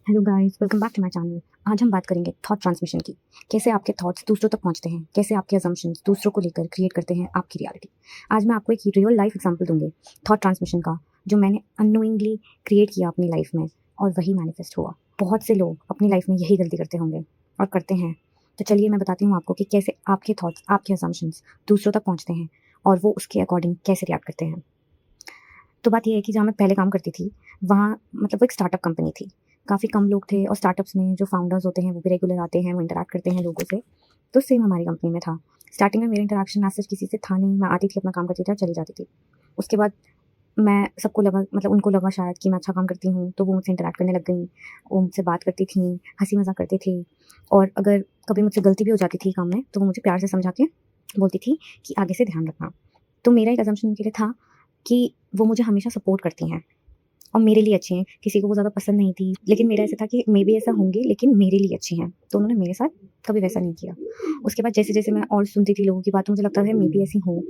Hello guys, welcome back to my channel. आज हम बात करेंगे थॉट ट्रांसमिशन की। कैसे आपके थॉट्स दूसरों तक पहुंचते हैं, कैसे आपके अजम्पशंस दूसरों को लेकर क्रिएट करते हैं आपकी रियलिटी। आज मैं आपको एक रियल लाइफ एग्जांपल दूंगी थॉट ट्रांसमिशन का, जो मैंने अननोइंगली क्रिएट किया अपनी लाइफ में और वही मैनिफेस्ट हुआ। बहुत से लोग अपनी लाइफ में यही गलती करते होंगे और करते हैं। तो चलिए मैं बताती हूँ आपको कि कैसे आपके थॉट्स, आपके अजम्पशंस दूसरों तक पहुँचते हैं और वो उसके अकॉर्डिंग कैसे रिएक्ट करते हैं। तो बात ये है कि जहाँ मैं पहले काम करती थी, वहाँ मतलब वो एक स्टार्टअप कंपनी थी। काफ़ी कम लोग थे और स्टार्टअप्स में जो फाउंडर्स होते हैं वो भी रेगुलर आते हैं, वो इंटरैक्ट करते हैं लोगों से। तो सेम हमारी कंपनी में था। स्टार्टिंग में मेरा इंटरैक्शन ऐसा किसी से था नहीं। मैं आती थी, अपना काम करती थी और चली जाती थी। उसके बाद मैं सबको लगा, मतलब उनको लगा शायद कि मैं अच्छा काम करती हूँ, तो वो मुझसे इंटरैक्ट करने लग गई। वो मुझसे बात करती थीं, हँसी मज़ाक करती थी और अगर कभी मुझसे गलती भी हो जाती थी काम में, तो वो मुझे प्यार से समझा के बोलती थी कि आगे से ध्यान रखना। तो मेरा एक असम्पशन उनके लिए था कि वो मुझे हमेशा सपोर्ट करती हैं और मेरे लिए अच्छी हैं। किसी को वो ज़्यादा पसंद नहीं थी, लेकिन मेरा ऐसा था कि मे बी ऐसा होंगे लेकिन मेरे लिए अच्छी हैं। तो उन्होंने मेरे साथ कभी वैसा नहीं किया। उसके बाद जैसे-जैसे मैं और सुनती थी लोगों की बात, तो मुझे लगता था मे बी ऐसी हो।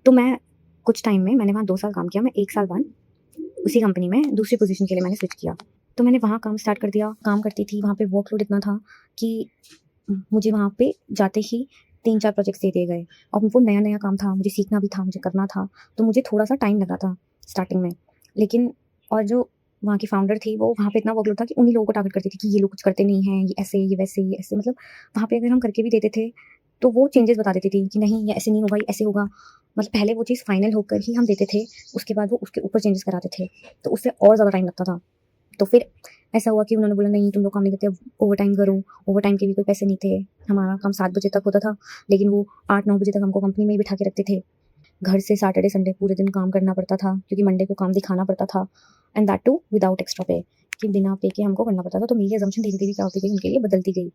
तो मैं कुछ टाइम में, मैंने वहाँ 2 साल काम किया। मैं 1 साल बाद उसी कंपनी में दूसरी पोज़ीशन के लिए मैंने स्विच किया। तो मैंने वहाँ काम स्टार्ट कर दिया। काम करती थी, वहाँ पे वर्कलोड इतना था कि मुझे वहाँ पे जाते ही 3-4 प्रोजेक्ट्स दे दिए गए और वो नया-नया काम था, मुझे सीखना भी था, मुझे करना था। तो मुझे थोड़ा-सा टाइम लगा था स्टार्टिंग में। लेकिन और जो वहाँ की फाउंडर थी, वो वहाँ पे इतना वर्कलोड था कि उन्हीं लोगों को टारगेट करती थी कि ये लोग कुछ करते नहीं हैं, ये ऐसे, ये वैसे, ये ऐसे। मतलब वहाँ पे अगर हम करके भी देते थे, तो वो चेंजेस बता देती थी कि नहीं, ये ऐसे नहीं होगा, ये ऐसे होगा। मतलब पहले वो चीज़ फाइनल होकर ही हम देते थे, उसके बाद वो उसके ऊपर चेंजेस कराते थे, तो उससे और ज़्यादा टाइम लगता था। तो फिर ऐसा हुआ कि उन्होंने बोला नहीं, तुम लोग काम नहीं करते, अब ओवरटाइम करो। ओवरटाइम के भी कोई पैसे नहीं थे। हमारा काम 7 बजे तक होता था, लेकिन वो 8-9 बजे तक हमको कंपनी में ही बिठा के रखते थे। घर से सैटरडे संडे पूरे दिन काम करना पड़ता था, क्योंकि मंडे को काम दिखाना पड़ता था, and that too without extra pay, कि बिना पे के हमको करना पड़ता था। तो मेरी असम्पशन धीरे-धीरे क्या होती गई, उनके लिए बदलती गई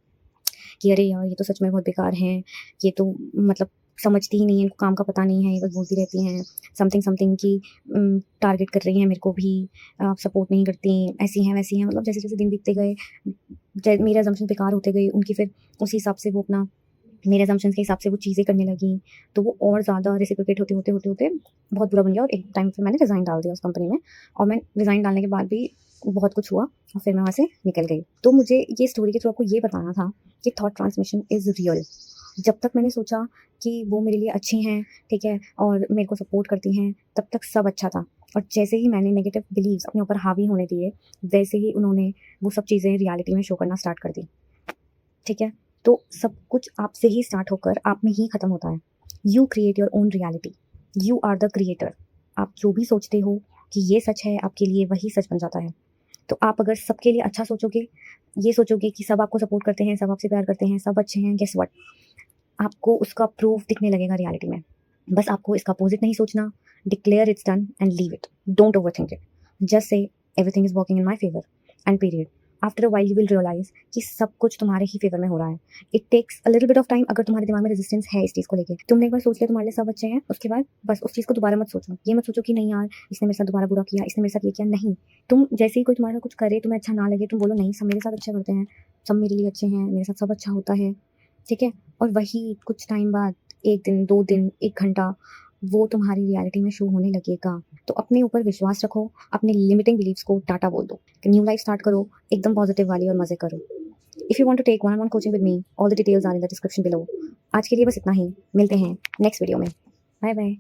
कि अरे यार, ये तो सच में बहुत बेकार हैं, ये तो मतलब समझती ही नहीं है, इनको काम का पता नहीं है, ये बस बोलती रहती हैं समथिंग समथिंग कि टारगेट कर रही हैं मेरे को भी, आप सपोर्ट नहीं करती, ऐसी हैं वैसी हैं। मतलब जैसे-जैसे दिन बीतते गए, मेरे असम्पशन बेकार होते गए, उनकी फिर उसी हिसाब से वो अपना, मेरे असम्पशन्स के हिसाब से वो चीज़ें करने लगी। तो वो और ज़्यादा रेसिप्रोकेट होते बहुत बुरा बन गया और एक टाइम पे मैंने रिज़ाइन डाल दिया उस कंपनी में। और मैं रिज़ाइन डालने के बाद भी बहुत कुछ हुआ और फिर मैं वहाँ से निकल गई। तो मुझे ये स्टोरी के थ्रू आपको ये बताना था कि थॉट ट्रांसमिशन इज़ रियल। जब तक मैंने सोचा कि वो मेरे लिए अच्छी हैं, ठीक है, और मेरे को सपोर्ट करती हैं, तब तक सब अच्छा था। और जैसे ही मैंने नेगेटिव बिलीव्स अपने ऊपर हावी होने दिए, वैसे ही उन्होंने वो सब चीज़ें रियलिटी में शो करना स्टार्ट कर दी, ठीक है? तो सब कुछ आपसे ही स्टार्ट होकर आप में ही ख़त्म होता है। You create your own reality. You are the creator. आप जो भी सोचते हो कि ये सच है आपके लिए, वही सच बन जाता है। तो आप अगर सबके लिए अच्छा सोचोगे, ये सोचोगे कि सब आपको सपोर्ट करते हैं, सब आपसे प्यार करते हैं, सब अच्छे हैं, गेस व्हाट? आपको उसका प्रूफ दिखने लगेगा रियलिटी में। बस आपको इसका अपोज़िट नहीं सोचना। Declare it's done and leave it. Don't overthink it. Just say everything is working in my favour and period. After a while you will realise कि सब कुछ तुम्हारे ही फेवर में हो रहा है। It takes a little bit of time. अगर तुम्हारे दिमाग में रेजिस्टेंस है इस चीज़ को लेके, तुमने एक बार सोच लिया तुम्हारे लिए सब अच्छे हैं, उसके बाद बस उस चीज़ को दोबारा मत सोचो। ये मत सोचो कि नहीं यार, इसने मेरे साथ दोबारा बुरा किया, इसने मेरे साथ ये किया। नहीं, तुम जैसे ही कोई तुम्हारे साथ कुछ करे, तुम्हें अच्छा ना लगे, तुम बोलो नहीं, सब मेरे साथ अच्छा करते हैं, सब मेरे लिए अच्छे हैं, मेरे साथ सब अच्छा होता है, ठीक है? और वही कुछ टाइम बाद, 1 दिन, 2 दिन, 1 घंटा, वो तुम्हारी रियलिटी में शो होने लगेगा। तो अपने ऊपर विश्वास रखो, अपने लिमिटिंग बिलीव्स को टाटा बोल दो। न्यू लाइफ स्टार्ट करो, एकदम पॉजिटिव वाली, और मज़े करो। If you want to take one on one coaching with me, all the details are in the description below. आज के लिए बस इतना ही। मिलते हैं नेक्स्ट वीडियो में। Bye bye.